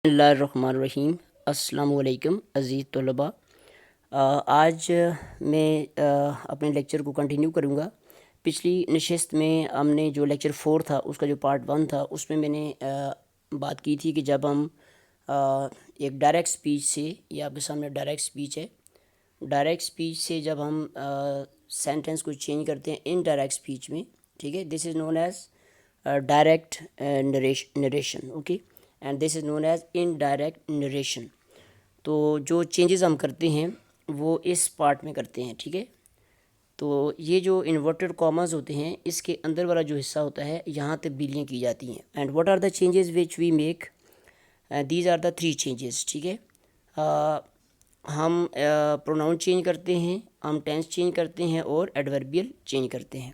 बिस्मिल्लाहिर्रहमानिर्रहीम। अस्सलामु अलैकुम अज़ीज़ तलबा। आज मैं अपने लेक्चर को कंटिन्यू करूँगा। पिछली नशिस्त में हमने जो लेक्चर 4 था उसका जो पार्ट 1 था उसमें मैंने बात की थी कि जब हम एक डायरेक्ट स्पीच से, ये आपके सामने डायरेक्ट स्पीच है, डायरेक्ट स्पीच से जब हम सेंटेंस को चेंज करते हैं इनडायरेक्ट स्पीच में, ठीक है, this is known as direct narration, okay, and this is known as indirect narration. तो जो चेंजेस हम करते हैं वो इस पार्ट में करते हैं, ठीक है। तो ये जो इन्वर्टेड कॉमास होते हैं इसके अंदर वाला जो हिस्सा होता है यहाँ तब्दीलियाँ की जाती हैं। And what are the changes which we make, these are the 3 changes, ठीक है। हम प्रोनाउन चेंज करते हैं, हम टेंस चेंज करते हैं और एडवर्बियल चेंज करते हैं।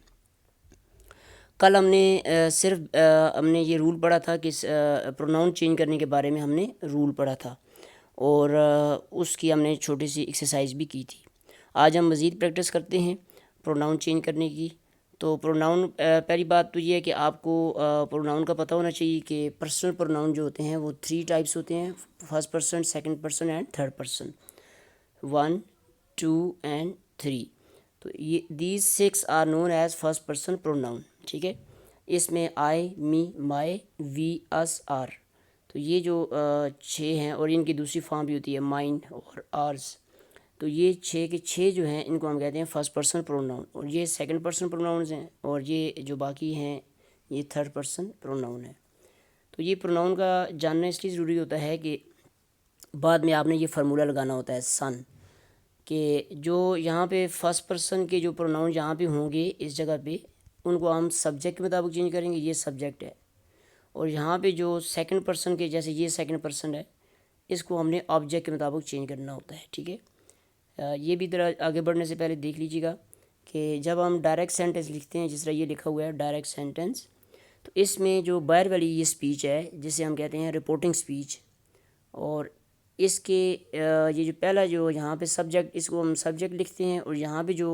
कल हमने सिर्फ हमने ये रूल पढ़ा था कि प्रोनाउन चेंज करने के बारे में हमने रूल पढ़ा था और उसकी हमने छोटी सी एक्सरसाइज भी की थी। आज हम मज़ीद प्रैक्टिस करते हैं प्रोनाउन चेंज करने की। तो प्रोनाउन, पहली बात तो ये है कि आपको प्रोनाउन का पता होना चाहिए कि पर्सनल प्रोनाउन जो होते हैं वो 3 टाइप्स होते हैं, first person, second person and third person, 1, 2 and 3। तो ये these 6 are known as first person pronoun, ठीक है। इसमें आई, मी, माई, वी, अस, आर, तो ये जो 6 हैं, और इनकी दूसरी फॉर्म भी होती है माइन और आर्स। तो ये 6 के 6 जो हैं इनको हम कहते हैं फर्स्ट पर्सन प्रोनाउन, और ये सेकंड पर्सन प्रोनाउंस हैं, और ये जो बाकी हैं ये थर्ड पर्सन प्रोनाउन है। तो ये प्रोनाउन का जानना इसलिए ज़रूरी होता है कि बाद में आपने ये फार्मूला लगाना होता है सन, कि जो यहाँ पे फर्स्ट पर्सन के जो प्रोनाउन यहाँ पे होंगे इस जगह पे, उनको हम सब्जेक्ट के मुताबिक चेंज करेंगे, ये सब्जेक्ट है। और यहाँ पे जो सेकंड पर्सन के, जैसे ये सेकंड पर्सन है, इसको हमने ऑब्जेक्ट के मुताबिक चेंज करना होता है, ठीक है। ये भी तरह आगे बढ़ने से पहले देख लीजिएगा कि जब हम डायरेक्ट सेंटेंस लिखते हैं, जिस तरह ये लिखा हुआ है डायरेक्ट सेंटेंस, तो इसमें जो बाहर वाली ये स्पीच है जिसे हम कहते हैं रिपोर्टिंग स्पीच, और इसके ये जो पहला जो यहाँ पे सब्जेक्ट, इसको हम सब्जेक्ट लिखते हैं, और यहाँ पे जो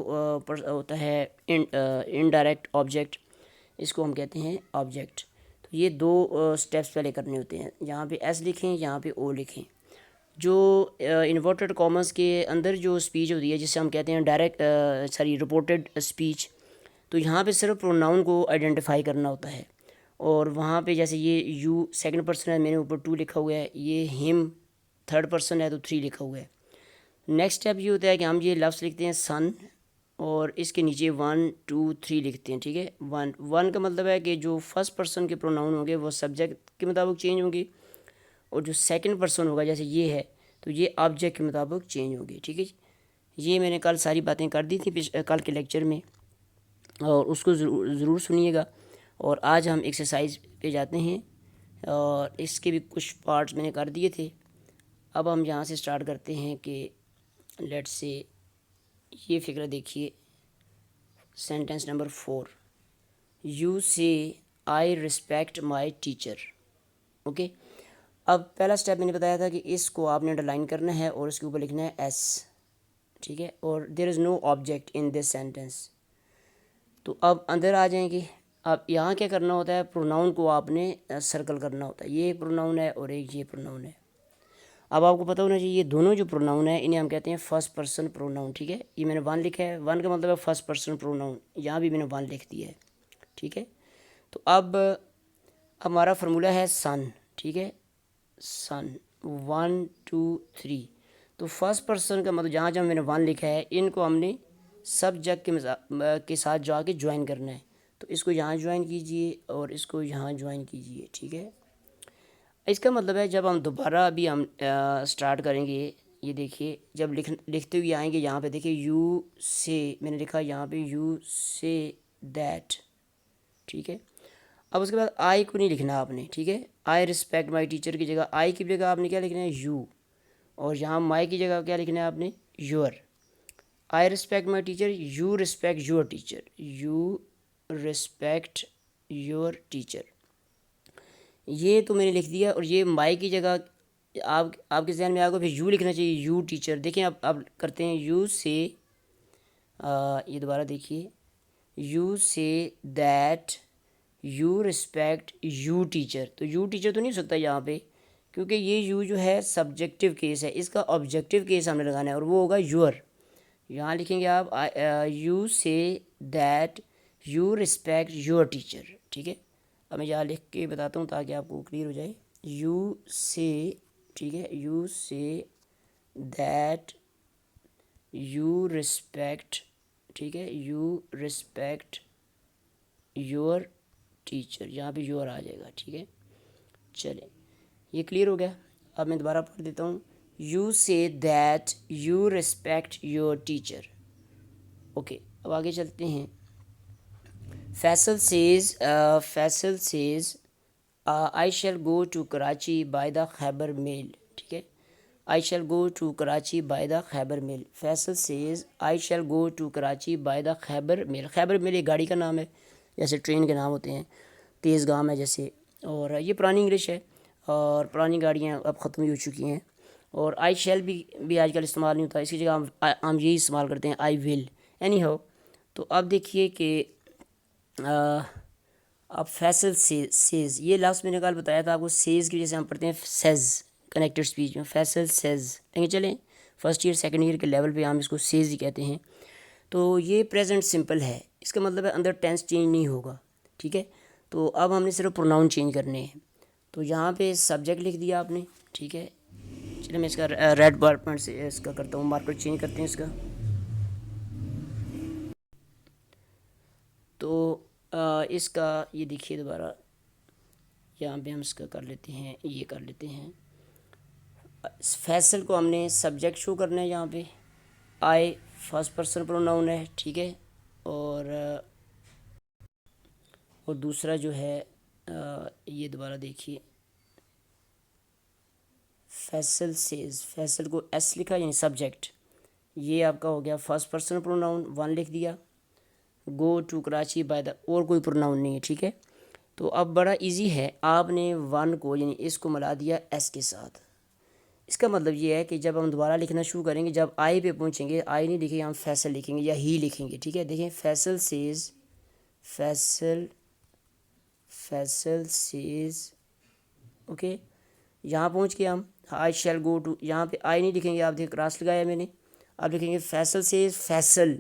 होता है इनडायरेक्ट ऑब्जेक्ट, इसको हम कहते हैं ऑब्जेक्ट। तो ये 2 स्टेप्स पहले करने होते हैं, यहाँ पे एस लिखें, यहाँ पे ओ लिखें। जो इन्वर्टेड कॉमर्स के अंदर जो स्पीच होती है जिसे हम कहते हैं डायरेक्ट रिपोर्टेड स्पीच, तो यहाँ पे सिर्फ प्रोनाउन को आइडेंटिफाई करना होता है। और वहाँ पे जैसे ये यू सेकंड पर्सन है, मैंने ऊपर 2 लिखा हुआ है, ये हिम थर्ड पर्सन है तो 3 लिखा हुआ है। नेक्स्ट स्टेप ये होता है कि हम ये लफ्ज़ लिखते हैं सन, और इसके नीचे 1, 2, 3 लिखते हैं, ठीक है। 1 का मतलब है कि जो फर्स्ट पर्सन के प्रोनाउन होंगे वो सब्जेक्ट के मुताबिक चेंज होंगे, और जो सेकंड पर्सन होगा जैसे ये है तो ये ऑब्जेक्ट के मुताबिक चेंज होगी, ठीक है। ये मैंने कल सारी बातें कर दी थी कल के लेक्चर में, और उसको ज़रूर सुनिएगा। और आज हम एक्सरसाइज पे जाते हैं, और इसके भी कुछ पार्ट्स मैंने कर दिए थे। अब हम यहाँ से स्टार्ट करते हैं कि लेट्स से ये फिक्र देखिए, sentence number 4, you say I respect my teacher, okay. अब पहला स्टेप मैंने बताया था कि इसको आपने अंडरलाइन करना है और इसके ऊपर लिखना है एस, ठीक है, और there is no object in this sentence. तो अब अंदर आ जाएंगे। अब यहाँ क्या करना होता है, प्रोनाउन को आपने सर्कल करना होता है, ये एक प्रोनाउन है और एक ये प्रोनाउन है। अब आपको पता होना चाहिए ये दोनों जो प्रोनाउन है इन्हें हम कहते हैं फर्स्ट पर्सन प्रोनाउन, ठीक है। ये मैंने 1 लिखा है, 1 का मतलब है फर्स्ट पर्सन प्रोनाउन, यहाँ भी मैंने 1 लिख दिया है, ठीक है। तो अब हमारा फार्मूला है सन, ठीक है, सन 1, 2, 3। तो फर्स्ट पर्सन का मतलब जहाँ जहाँ मैंने 1 लिखा है इनको हमने सब्जेक्ट के साथ जाके ज्वाइन करना है। तो इसको यहाँ ज्वाइन कीजिए और इसको यहाँ ज्वाइन कीजिए, ठीक है। इसका मतलब है जब हम दोबारा अभी हम स्टार्ट करेंगे, ये देखिए जब लिखते हुए आएंगे यहाँ पे देखिए यू से मैंने लिखा यहाँ पे यू से दैट, ठीक है। अब उसके बाद आई को नहीं लिखना आपने, ठीक है। आई रिस्पेक्ट माई टीचर की जगह आई की जगह आपने क्या लिखना है, यू, और यहाँ माई की जगह क्या लिखना है आपने, your. I respect my teacher, you respect your teacher, you respect your teacher, ये तो मैंने लिख दिया। और ये माई की जगह आपके जहन में आएगा फिर यू लिखना चाहिए, यू टीचर। देखिए आप करते हैं यू से, ये दोबारा देखिए, you say that you respect you teacher. तो यू टीचर तो नहीं हो सकता यहाँ पे, क्योंकि ये यू जो है सब्जेक्टिव केस है, इसका ऑब्जेक्टिव केस हमने लगाना है और वो होगा योर। यहाँ लिखेंगे आप you say that you respect your teacher, ठीक है। अब मैं यहाँ लिख के बताता हूँ ताकि आपको क्लियर हो जाए। यू से, ठीक है, you say that you respect, ठीक है, यू रिस्पेक्ट योर टीचर, यहाँ पे योर आ जाएगा, ठीक है। चलें, ये क्लियर हो गया। अब मैं दोबारा पढ़ देता हूँ। You say that you respect your teacher. Okay, अब आगे चलते हैं। Faisal says I shall go to Karachi by the Khyber mail, ठीक है। I shall go to Karachi by the Khyber mail. Faisal says I shall go to Karachi by the Khyber mail. Khyber mail एक गाड़ी का नाम है, जैसे ट्रेन के नाम होते हैं, तेज़ गाम है जैसे। और ये पुरानी इंग्लिश है और पुरानी गाड़ियाँ अब ख़त्म हो चुकी हैं। और आई शैल भी आजकल इस्तेमाल नहीं होता, इसकी जगह हम यही इस्तेमाल करते हैं, आई विल। एनी हाउ, तो अब देखिए कि अब फैसल सेज, ये लास्ट मैंने कल बताया था आपको, सेज की वजह से हम पढ़ते हैं सेज कनेक्टेड स्पीच में, फैसल सेज। लेकिन चलें, फर्स्ट ईयर सेकंड ईयर के लेवल पे हम इसको सेज ही कहते हैं। तो ये प्रेजेंट सिंपल है, इसका मतलब है अंदर टेंस चेंज नहीं होगा, ठीक है। तो अब हमने सिर्फ प्रोनाउन चेंज करने हैं। तो यहाँ पे सब्जेक्ट लिख दिया आपने, ठीक है। चलिए मैं इसका रेड पॉइंट से इसका करता हूँ, मार्कर चेंज करते हैं इसका। तो इसका ये देखिए दोबारा, यहाँ पे हम इसका कर लेते हैं, ये कर लेते हैं। फैसल को हमने सब्जेक्ट शो करना है यहाँ पे, आई फर्स्ट पर्सन प्रोनाउन है, ठीक है। और दूसरा जो है ये दोबारा देखिए, फैसल सेज, फैसल को एस लिखा यानी सब्जेक्ट, ये आपका हो गया फर्स्ट पर्सन प्रोनाउन, वन लिख दिया। Go to Karachi by the, और कोई प्रोनाउन नहीं है, ठीक है। तो अब बड़ा इजी है, आपने वन को यानी इसको मिला दिया एस के साथ। इसका मतलब ये है कि जब हम दोबारा लिखना शुरू करेंगे, जब आई पे पहुंचेंगे, आई नहीं लिखेंगे, हम फैसल लिखेंगे या ही लिखेंगे, ठीक है। देखें, Faisal says, Faisal Faisal says, okay. यहाँ पहुँच के हम आई शैल गो टू, यहाँ पे आई नहीं लिखेंगे, आप देख क्रॉस लगाया मैंने। अब लिखेंगे फैसल सेज फैसल,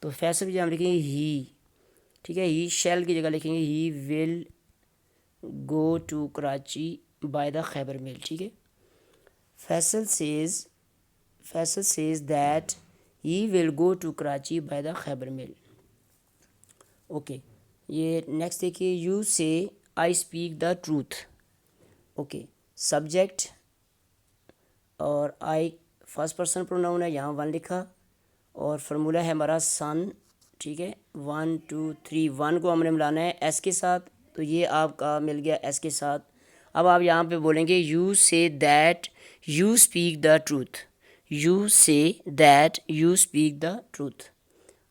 तो फैसल की हम लिखेंगे ही, ठीक है। ही शैल की जगह लिखेंगे he will go to Karachi by the Khyber mail, ठीक है। Faisal says that he will go to Karachi by the Khyber mail, okay. ये नेक्स्ट देखिए, you say I speak the truth, okay. Subject और आई फर्स्ट पर्सन प्रोनाउन है, यहाँ वन लिखा। और formula है हमारा सन, ठीक है। 1 2 3, वन को हमने मिलाना है एस के साथ, तो ये आपका मिल गया एस के साथ। अब आप यहाँ पे बोलेंगे you say that you speak the truth, you say that you speak the truth,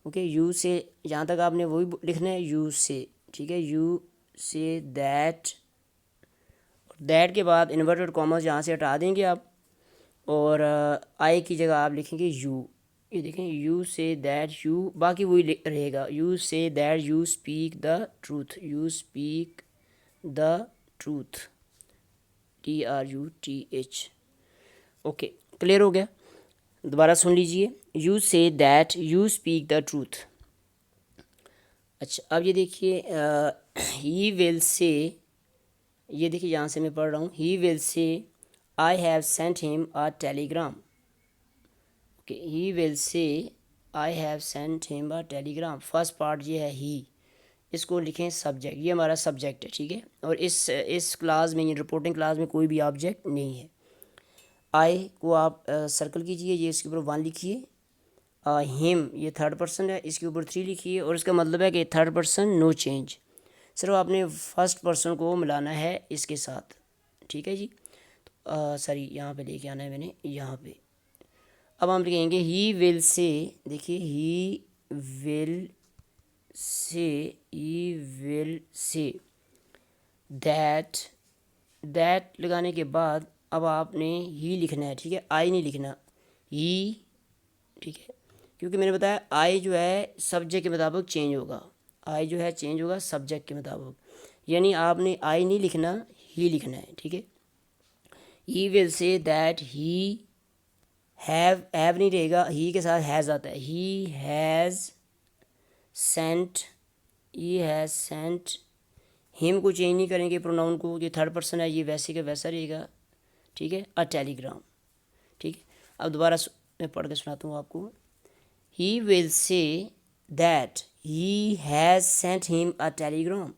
okay. You से यहाँ तक आपने वही लिखना है, यू से, ठीक है। यू से दैट, दैट के बाद इन्वर्टेड कॉमर्स यहाँ से हटा देंगे आप, और आई की जगह आप लिखेंगे यू। ये देखें, यू से दैट यू, बाकी वही रहेगा, you say that you speak the truth, you speak the truth, TRUTH, okay. Clear हो गया, दोबारा सुन लीजिए। You say that you speak the truth. अच्छा, अब ये देखिए, ही विल से, ये देखिए यहाँ से मैं पढ़ रहा हूँ, ही विल से I have sent him a telegram, okay. He will से I have sent him a Telegram, first part ये है ही, इसको लिखें सब्जेक्ट, ये हमारा सब्जेक्ट है, ठीक है। और इस क्लास में, ये रिपोर्टिंग क्लास में कोई भी ऑब्जेक्ट नहीं है। आई को आप सर्कल कीजिए, ये इसके ऊपर वन लिखिए। हिम ये थर्ड पर्सन है, इसके ऊपर थ्री लिखिए, और इसका मतलब है कि थर्ड पर्सन नो चेंज, सिर्फ आपने फर्स्ट पर्सन को मिलाना है इसके साथ, ठीक है जी। सॉरी, यहाँ पे लेके आना है मैंने, यहाँ पे। अब हम लिखेंगे ही विल से, देखिए ही विल से, ही विल से दैट, दैट लगाने के बाद अब आपने ही लिखना है, ठीक है, आई नहीं लिखना, ही, ठीक है। क्योंकि मैंने बताया आई जो है सब्जेक्ट के मुताबिक चेंज होगा, आई जो है चेंज होगा सब्जेक्ट के मुताबिक, यानी आपने आई नहीं लिखना, ही लिखना है, ठीक है। He will say that he have नहीं रहेगा, ही के साथ हैज़ आता है। He has sent, he has sent him को चेंज नहीं करेंगे प्रोनाउन को, ये थर्ड पर्सन है, ये वैसे का वैसा रहेगा, ठीक है। अ टेलीग्राम, ठीक है। अब दोबारा मैं पढ़ के सुनाता हूँ आपको। He will say that he has sent him a telegram,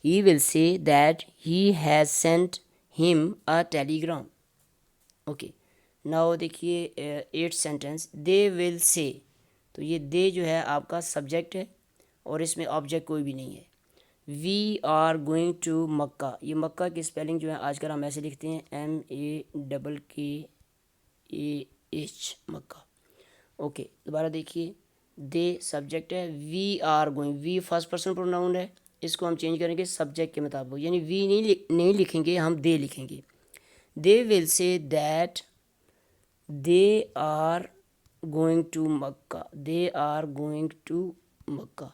he will say that he has sent him a telegram. Okay, now देखिए eighth sentence. They will say, तो ये दे जो है आपका सब्जेक्ट है और इसमें ऑब्जेक्ट कोई भी नहीं है। वी आर गोइंग टू मक्का, ये मक्का की स्पेलिंग जो है आजकल हम ऐसे लिखते हैं MAKKAH, मक्का। ओके, दोबारा देखिए। दे सब्जेक्ट है, we are going, we first person pronoun है, इसको हम चेंज करेंगे सब्जेक्ट के मुताबिक, यानी वी नहीं लिखेंगे, हम दे लिखेंगे। They will say that they are going to Mecca, they are going to Mecca.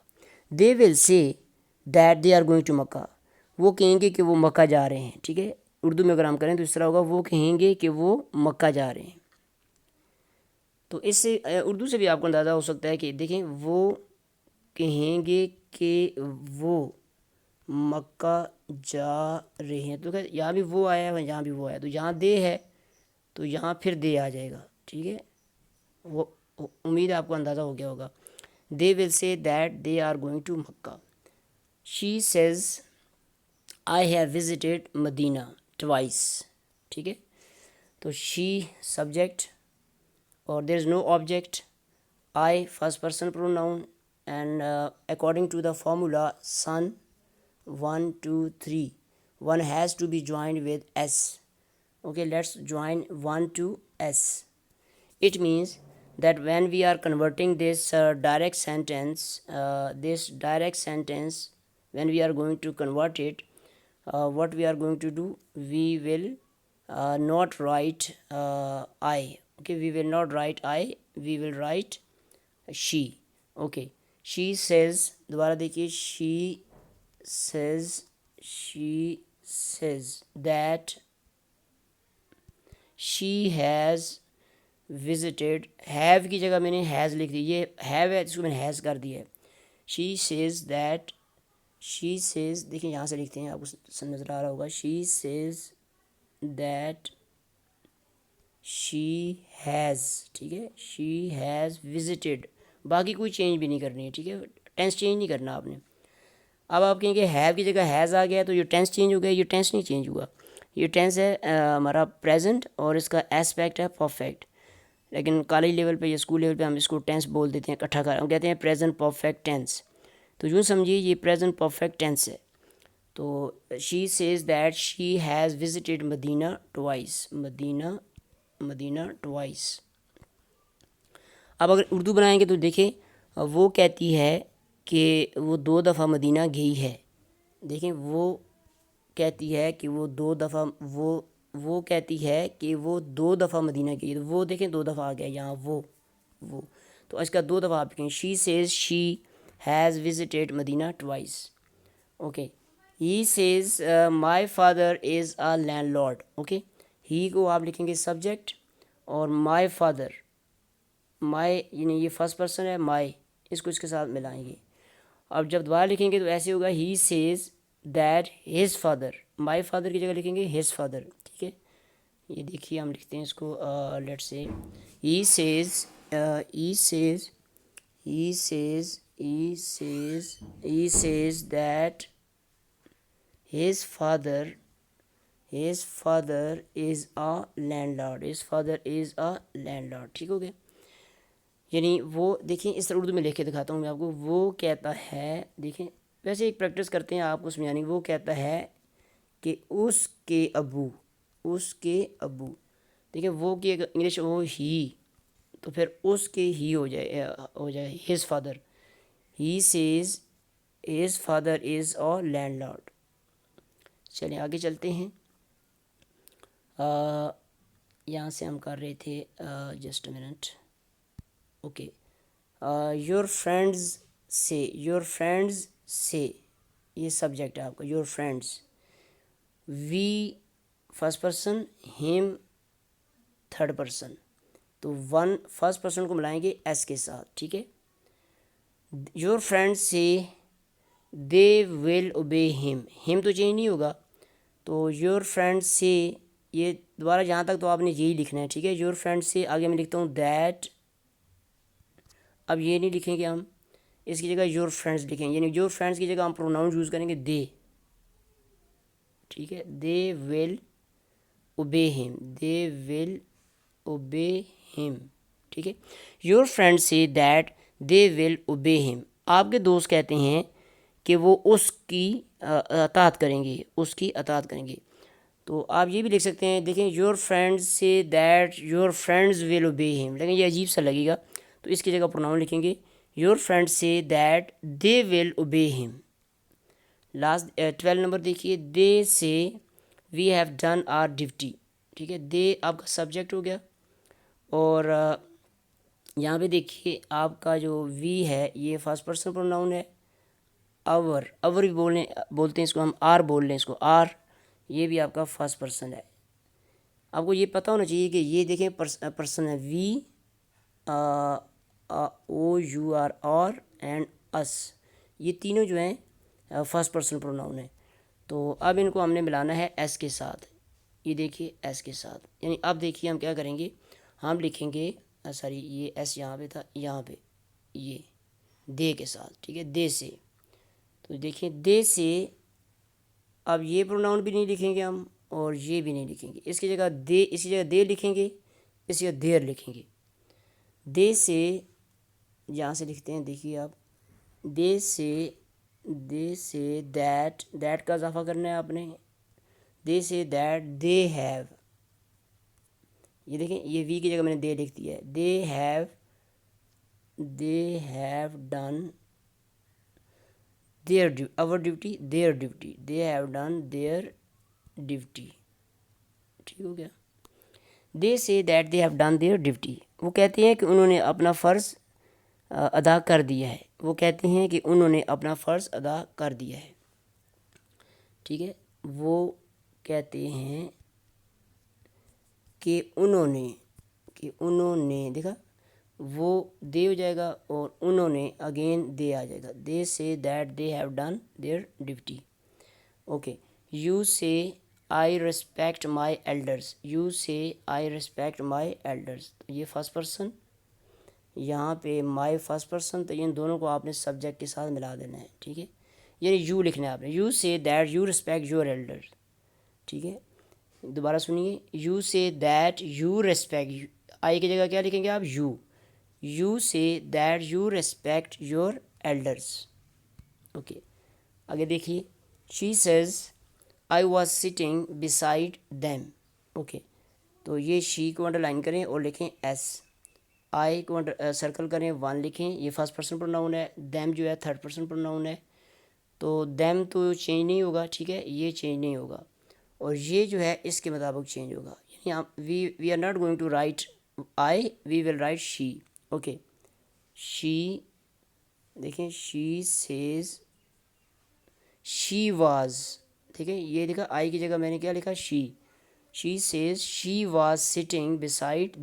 They will say that they are going to Mecca, वो कहेंगे कि वो मक्का जा रहे हैं, ठीक है। उर्दू में अगर हम करें तो इस तरह होगा, वो कहेंगे कि वो मक्का जा रहे हैं। तो इससे उर्दू से भी आपको अंदाज़ा हो सकता है कि देखें, वो कहेंगे कि वो मक्का जा रहे हैं, तो यहाँ भी वो आया है, यहाँ भी वो आया, तो यहाँ दे है तो यहाँ फिर दे आ जाएगा, ठीक है। वो उम्मीद है आपको अंदाज़ा हो गया होगा। They will say that they are going to Mecca. She says I have visited Medina twice, ठीक है। तो शी सब्जेक्ट और there is no object, I first person pronoun, and according to the formula son 1 2 3 one has to be joined with s. Okay, let's join 1 to s. It means that when we are converting this direct sentence, when we are going to convert it, what we are going to do, we will not write I. Okay, we will not write I, we will write she. Okay, she says, दोबारा देखिए, she says that she has visited, have की जगह मैंने has लिख दी, ये have है जिसको मैंने हैज़ कर दिया है। She says that, she says देखिए यहाँ से लिखते हैं, आपको नज़र आ रहा होगा। She says that she has, ठीक है, शी हैज़ विजिटेड, बाकी कोई चेंज भी नहीं करनी है, ठीक है। टेंस चेंज नहीं करना आपने। अब आप कहेंगे हैव की जगह हैज़ आ गया तो ये टेंस चेंज हो गया, ये टेंस नहीं चेंज हुआ। ये टेंस है हमारा प्रेजेंट और इसका एस्पेक्ट है परफेक्ट, लेकिन कॉलेज लेवल पे या स्कूल लेवल पे हम इसको टेंस बोल देते हैं, इकट्ठा कर, हम कहते हैं प्रेजेंट परफेक्ट टेंस। तो यूँ समझिए ये प्रेजेंट परफेक्ट टेंस है। तो she says that she has visited Medina twice, Medina twice. अब अगर उर्दू बनाएंगे तो देखें, वो कहती है कि वो 2 दफ़ा मदीना गई है। देखें, वो कहती है कि वो 2 दफ़ा, वो कहती है कि वो 2 दफ़ा मदीना गई, तो वो देखें 2 दफ़ा आ गया यहाँ, वो तो इसका 2 दफ़ा आप लिखें। She says she has visited Medina twice. Okay, he says my father is a landlord. Okay, he को आप लिखेंगे सब्जेक्ट और माई फादर, माई यानी ये फर्स्ट पर्सन है, माई, इसको इसके साथ मिलाएंगे। अब जब दोबारा लिखेंगे तो ऐसे होगा, he says that his father, my father की जगह लिखेंगे हिज फादर, ठीक है। ये देखिए हम लिखते हैं इसको, let's say he says, he says he says that his father is a landlord, his father is a landlord, ठीक हो गया। यानी वो देखिए, इस तरह उर्दू में लिख के दिखाता हूँ मैं आपको। वो कहता है, देखें वैसे एक प्रैक्टिस करते हैं आपको समझाने। वो कहता है कि उसके अबू, देखिए वो की इंग्लिश वो ही, तो फिर उसके ही हो जाए his father. He says his father is a landlord. चलिए आगे चलते हैं। यहाँ से हम कर रहे थे, just a minute. Okay, your friends से ये सब्जेक्ट है आपका, your friends. We first person, him third person, तो वन फर्स्ट पर्सन को मिलाएंगे एस के साथ, ठीक है। योर फ्रेंड से दे विल ओबे हिम तो चेंज नहीं होगा, तो योर फ्रेंड से ये दोबारा जहाँ तक तो आपने यही लिखना है, ठीक है। योर फ्रेंड से आगे मैं लिखता हूँ दैट, अब ये नहीं लिखेंगे हम, इसकी जगह योर फ्रेंड्स लिखेंगे, यानी योर फ्रेंड्स की जगह हम प्रोनाउन यूज़ करेंगे दे, ठीक है। They will obey him, they will obey him, ठीक है। Your friend say that they will obey him, आपके दोस्त कहते हैं कि वो उसकी अताअत करेंगे, उसकी अताअत करेंगे। तो आप ये भी लिख सकते हैं, देखें your friends say that your friends will obey him, लेकिन ये अजीब सा लगेगा, तो इसकी जगह प्रोनाउन लिखेंगे your friends say that they will obey him. Last 12 number देखिए, they say we have done our duty, ठीक है। दे आपका सब्जेक्ट हो गया, और यहाँ पे देखिए आपका जो वी है ये फर्स्ट पर्सन प्रोनाउन है। अवर भी बोलते हैं इसको हम, आर बोल लें इसको, आर ये भी आपका फर्स्ट पर्सन है। आपको ये पता होना चाहिए कि ये देखें पर्सन है वी, ओ यू आर, और एंड अस, ये तीनों जो हैं फर्स्ट पर्सन प्रोनाउन है। तो अब इनको हमने मिलाना है एस के साथ, ये देखिए एस के साथ, यानी अब देखिए हम क्या करेंगे, हम लिखेंगे सॉरी ये एस यहाँ पे था, यहाँ पे ये दे के साथ, ठीक है, दे से। तो देखिए दे से अब ये प्रोनाउन भी नहीं लिखेंगे हम, और ये भी नहीं लिखेंगे, इसकी जगह दे, इसी जगह दे लिखेंगे, इसी जगह देर लिखेंगे। दे से यहाँ से लिखते हैं, देखिए आप, दे से दैट का इजाफा करना है आपने, दे से दैट दे हैव, ये देखें ये वी की जगह मैंने दे लिख दिया है, they have done their our duty, their duty, they have done their duty, ठीक हो गया। They say that they have done their duty, वो कहते हैं कि उन्होंने अपना फ़र्ज़ अदा कर दिया है, वो कहते हैं कि उन्होंने अपना फ़र्ज़ अदा कर दिया है, ठीक है। वो कहते हैं कि उन्होंने देखा, वो दे हो जाएगा और उन्होंने अगेन दे आ जाएगा, they say that they have done their duty, okay. You say I respect my elders, you say I respect my elders, तो ये फर्स्ट पर्सन, यहाँ पे माई फर्स्ट पर्सन, तो इन दोनों को आपने सब्जेक्ट के साथ मिला देना है, ठीक है। यानी यू लिखना है आपने, you say that you respect your elders, ठीक है। दोबारा सुनिए, you say that you respect, आई की जगह क्या लिखेंगे आप, you say that you respect your elders, okay. आगे देखिए, she says I was sitting beside them, okay. तो ये शी को अंडरलाइन करें और लिखें एस, आई को सर्कल करें, वन लिखें, ये फर्स्ट पर्सन प्रोनाउन है, दैम जो है थर्ड पर्सन प्रोनाउन है, तो दैम तो चेंज नहीं होगा, ठीक है, ये चेंज नहीं होगा, और ये जो है इसके मुताबिक चेंज होगा, यानी आप we are not going to write I, we will write she, okay. She देखें, शी सेज शी वाज, ठीक है, ये लिखा आई की जगह मैंने क्या लिखा, she says she was sitting beside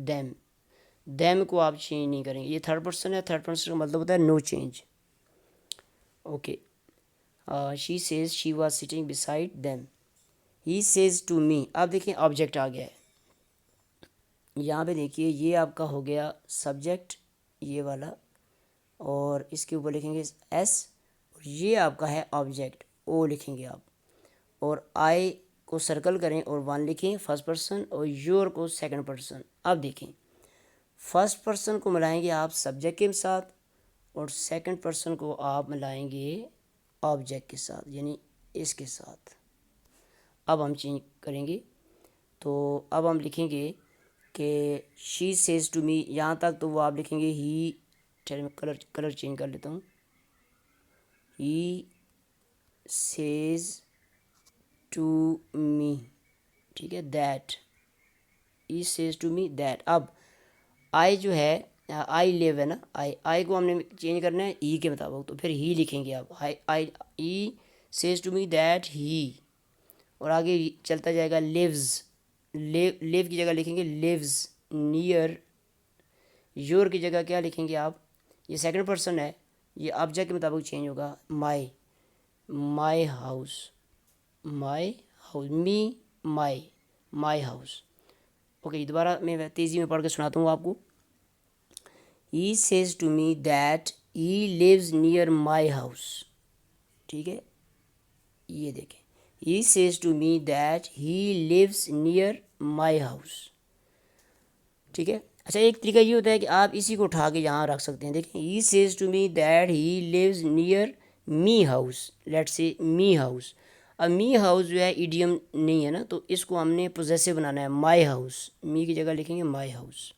them को आप चेंज नहीं करेंगे, ये थर्ड पर्सन है, थर्ड पर्सन का मतलब होता है no change, okay. She says she was sitting beside them, he says to me, अब देखिए ऑब्जेक्ट आ गया है, यहाँ पे देखिए ये आपका हो गया सब्जेक्ट ये वाला, और इसके ऊपर लिखेंगे एस, और ये आपका है ऑब्जेक्ट, ओ लिखेंगे आप, और आई को सर्कल करें और वन लिखें फर्स्ट पर्सन, और योर को सेकंड पर्सन। अब देखें फर्स्ट पर्सन को मिलाएंगे आप सब्जेक्ट के साथ, और सेकंड पर्सन को आप मिलाएंगे ऑब्जेक्ट के साथ, यानी इसके साथ। अब हम चेंज करेंगे, तो अब हम लिखेंगे कि शी सेज टू मी, यहाँ तक तो वो आप लिखेंगे ही, चलिए मैं कलर चेंज कर लेता हूँ, ही सेज टू मी, ठीक है, that, he says to me that. अब आई जो है, आई लिव है ना, आई को हमने चेंज करना है ई के मुताबिक, तो फिर ही लिखेंगे आप, I he says to me that he, और आगे चलता जाएगा लिव्स, लिव की जगह लिखेंगे लिव्स नियर, योर की जगह क्या लिखेंगे आप, ये सेकंड पर्सन है, ये ऑब्जेक्ट के मुताबिक चेंज होगा, my, my house, my house, me, my, my house. Okay, दोबारा मैं तेज़ी में पढ़ के सुनाता हूँ आपको। He says to me that he lives near my house, ठीक है, ये देखें, he says to me that he lives near my house, ठीक है। अच्छा, एक तरीका ये होता है कि आप इसी को उठा के यहाँ रख सकते हैं। देखें, he says to me that he lives near me house, let's say me house. अब मी हाउस जो है इडियम नहीं है ना, तो इसको हमने पोजेसिव बनाना है, माई हाउस, मी की जगह लिखेंगे माई हाउस।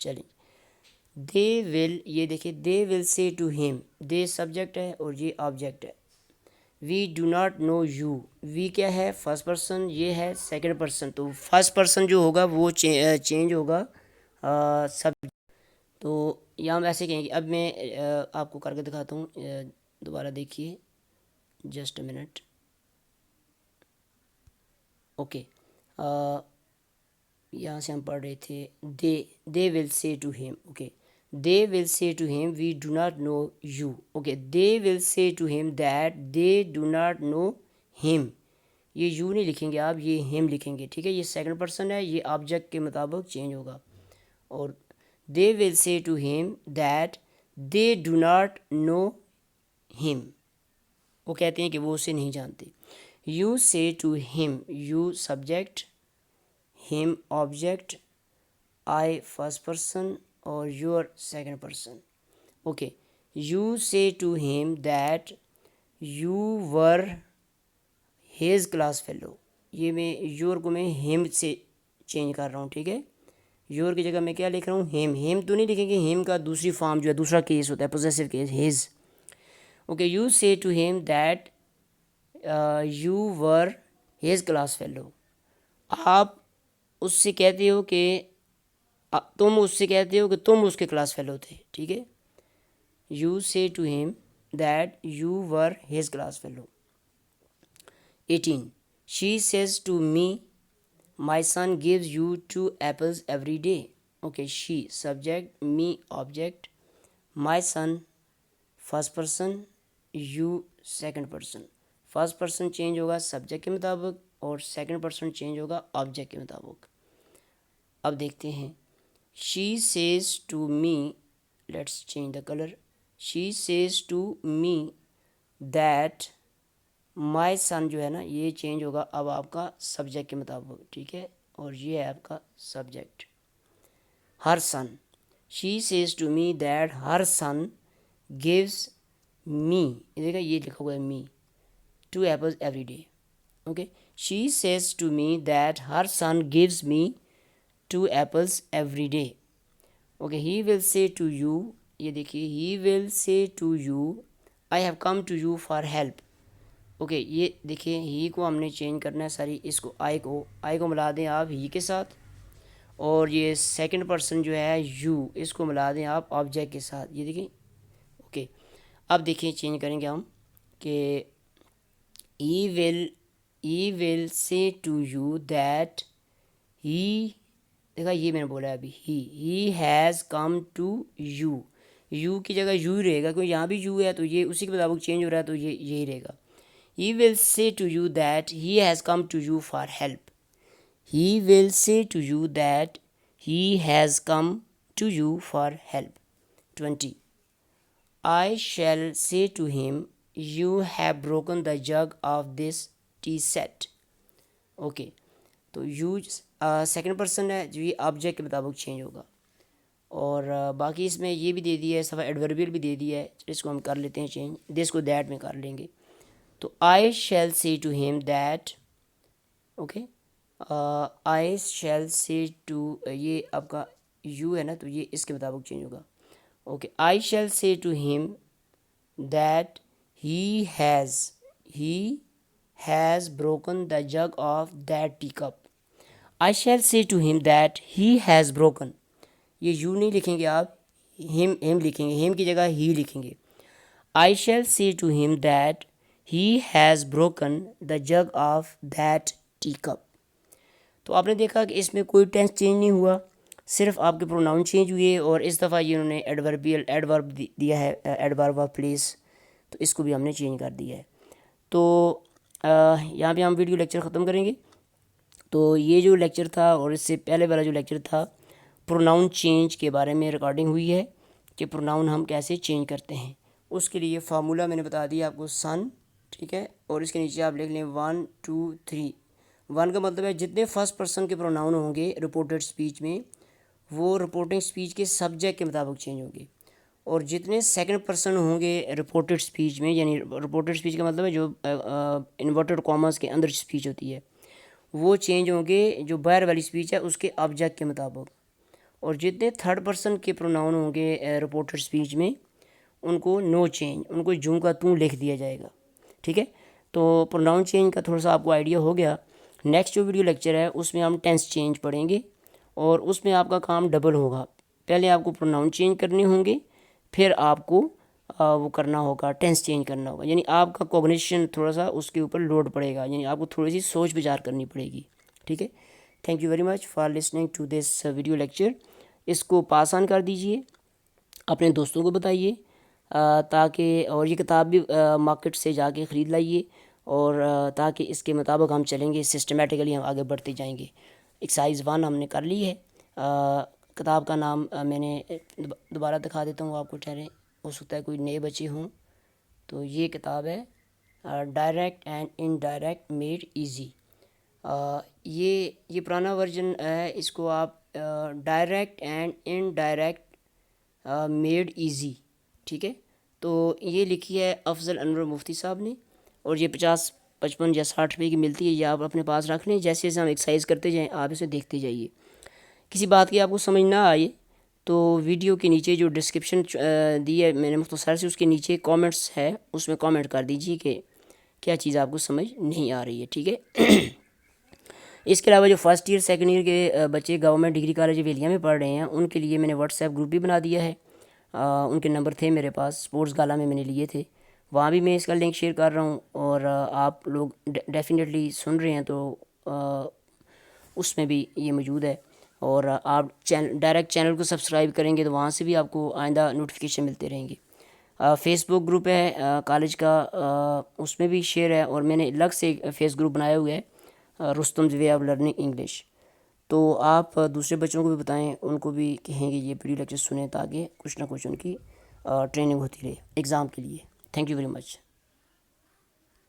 चलिए, दे विल, ये देखिए, they will say to him, they subject है और ये ऑब्जेक्ट है। We do not know you, we क्या है, फर्स्ट पर्सन, ये है सेकंड पर्सन, तो फर्स्ट पर्सन जो होगा वो चेंज होगा सब। तो यहाँ हम ऐसे कहेंगे। अब मैं आपको करके दिखाता हूँ, दोबारा देखिए, जस्ट अ मिनट। ओके, यहाँ से हम पढ़ रहे थे, they will say to him, okay, they will say to him we do not know you, okay, they will say to him that they do not know him, ये you नहीं लिखेंगे आप, ये हिम लिखेंगे, ठीक है, ये सेकंड पर्सन है, ये ऑब्जेक्ट के मुताबिक चेंज होगा। और they will say to him that they do not know him, वो कहते हैं कि वो उसे नहीं जानते। You say to him, you subject, him object, I first person और your second person. Okay, you say to him that you were his class fellow, ये मैं योर को मैं हिम से चेंज कर रहा हूँ, ठीक है, योर की जगह मैं क्या लिख रहा हूँ, हिम, हिम तो नहीं लिखेंगे, हिम का दूसरी फॉर्म जो है, दूसरा केस होता है possessive case, his. Okay, you say to him that you were his class fellow, आप उससे कहते हो कि तुम उससे कहते हो कि तुम उसके क्लास फेलो थे, ठीक है, you say to him that you were his class fellow. 18, she says to me my son gives you 2 apples every day, okay, she subject, me object, my son first person, you second person, first person change होगा subject के मुताबिक और second person change होगा object के मुताबिक। अब देखते हैं, she says to me, let's change the colour, she says to me that my son, जो है ना, ये चेंज होगा अब आपका सब्जेक्ट के मुताबिक, ठीक है, और ये है आपका subject, her son. She says to me that her son gives me, देखा ये लिखा हुआ है me, 2 apples every day, okay, she says to me that her son gives me 2 apples every day, okay, he will say to you, ये देखिए, he will say to you I have come to you for help, okay, ये देखिए, ही को हमने change करना है सारी, इसको आई को मिला दें आप ही के साथ, और ये सेकंड पर्सन जो है यू, इसको मिला दें आप ऑब्जेक्ट के साथ, ये देखिए, ओके। अब देखिए चेंज करेंगे हम कि he will say to you that he, देखा ये मैंने बोला है अभी, he has come to you, you की जगह यू ही रहेगा, क्योंकि यहाँ भी यू है तो ये उसी के मुताबिक चेंज हो रहा है, तो ये यही रहेगा। He will say to you that he has come to you for help. He will say to you that he has come to you for help. 20. I shall say to him, you have broken the jug of this tea set. Okay. तो you second person है जो ये object के मुताबिक change होगा। और बाकी इसमें ये भी दे दिया है, सफ़ा एडवर्बियल भी दे दिया है, इसको हम कर लेते हैं चेंज, दिस को दैट में कर लेंगे। तो आई shall say to him that, okay, I shall say to, ये आपका यू है ना, तो ये इसके मुताबिक चेंज होगा, okay, I shall say to him that he has broken the jug of that tea cup, I shall say to him that he has broken, ये यू नहीं लिखेंगे आप, हिम लिखेंगे, हिम की जगह ही लिखेंगे। I shall say to him that he has broken the jug of that tea cup. तो आपने देखा कि इसमें कोई टेंस चेंज नहीं हुआ, सिर्फ आपके प्रोनाउन चेंज हुए, और इस दफ़ा ये उन्होंने एडवर्ब दिया है, एडवर्ब ऑफ प्लेस, तो इसको भी हमने चेंज कर दिया है। तो यहाँ पे हम वीडियो लेक्चर ख़त्म करेंगे। तो ये जो लेक्चर था और इससे पहले वाला जो लेक्चर था प्रोनाउन चेंज के बारे में रिकॉर्डिंग हुई है कि प्रोनाउन हम कैसे चेंज करते हैं। उसके लिए फार्मूला मैंने बता दिया आपको, सन, ठीक है, और इसके नीचे आप लिख लें 1 2 3। 1 का मतलब है जितने फर्स्ट पर्सन के प्रोनाउन होंगे रिपोर्टेड स्पीच में वो रिपोर्टिंग स्पीच के सब्जेक्ट के मुताबिक चेंज होंगे, और जितने सेकंड पर्सन होंगे रिपोर्टेड स्पीच में, यानी रिपोर्टेड स्पीच का मतलब है जो इन्वर्टेड कॉमर्स के अंदर स्पीच होती है, वो चेंज होंगे जो बाहर वाली स्पीच है उसके ऑब्जेक्ट के मुताबिक। और जितने थर्ड पर्सन के प्रोनाउन होंगे रिपोर्टेड स्पीच में उनको नो चेंज, उनको जूं का तू लिख दिया जाएगा, ठीक है। तो प्रोनाउन चेंज का थोड़ा सा आपको आइडिया हो गया। नेक्स्ट जो वीडियो लेक्चर है उसमें हम टेंस चेंज पढ़ेंगे, और उसमें आपका काम डबल होगा। पहले आपको प्रोनाउन चेंज करने होंगे, फिर आपको वो करना होगा, टेंस चेंज करना होगा, यानी आपका कॉग्निशन थोड़ा सा उसके ऊपर लोड पड़ेगा, यानी आपको थोड़ी सी सोच विचार करनी पड़ेगी, ठीक है। Thank you very much for listening to this video lecture. इसको पास ऑन कर दीजिए, अपने दोस्तों को बताइए, ताकि, और ये किताब भी मार्केट से जाके ख़रीद लाइए, और ताकि इसके मुताबिक हम चलेंगे, सिस्टमेटिकली हम आगे बढ़ते जाएंगे। एक्सरसाइज 1 हमने कर ली है। किताब का नाम मैंने दोबारा दिखा देता हूँ आपको, ठहरे, हो सकता है कोई नए बच्चे हों। तो ये किताब है direct and indirect made easy. ये पुराना वर्जन है, इसको आप direct and indirect made easy, ठीक है। तो ये लिखी है अफजल अनवर मुफ्ती साहब ने, और ये 50 55 या 60 रुपये की मिलती है। ये आप अपने पास रख लें, जैसे जैसे हम एक्सरसाइज करते जाएं आप इसे देखते जाइए। किसी बात की आपको समझ ना आए तो वीडियो के नीचे जो डिस्क्रिप्शन दी है मैंने मुख्तसर से, उसके नीचे कमेंट्स है, उसमें कमेंट कर दीजिए कि क्या चीज़ आपको समझ नहीं आ रही है, ठीक है। इसके अलावा जो फर्स्ट ईयर सेकंड ईयर के बच्चे गवर्नमेंट डिग्री कॉलेज वेलिया में पढ़ रहे हैं उनके लिए मैंने व्हाट्सएप ग्रुप भी बना दिया है। उनके नंबर थे मेरे पास, स्पोर्ट्स गाला में मैंने लिए थे, वहाँ भी मैं इसका लिंक शेयर कर रहा हूँ। और आप लोग डेफिनेटली सुन रहे हैं तो उसमें भी ये मौजूद है। और आप डायरेक्ट चैनल को सब्सक्राइब करेंगे तो वहाँ से भी आपको आइंदा नोटिफिकेशन मिलते रहेंगे। फेसबुक ग्रुप है कॉलेज का, उसमें भी शेयर है, और मैंने अलग से फेस ग्रुप बनाया हुआ है Rustam way of learning English. तो आप दूसरे बच्चों को भी बताएं, उनको भी कहेंगे ये वीडियो लेक्चर सुने, ताकि कुछ ना कुछ उनकी ट्रेनिंग होती रहे एग्ज़ाम के लिए। Thank you very much.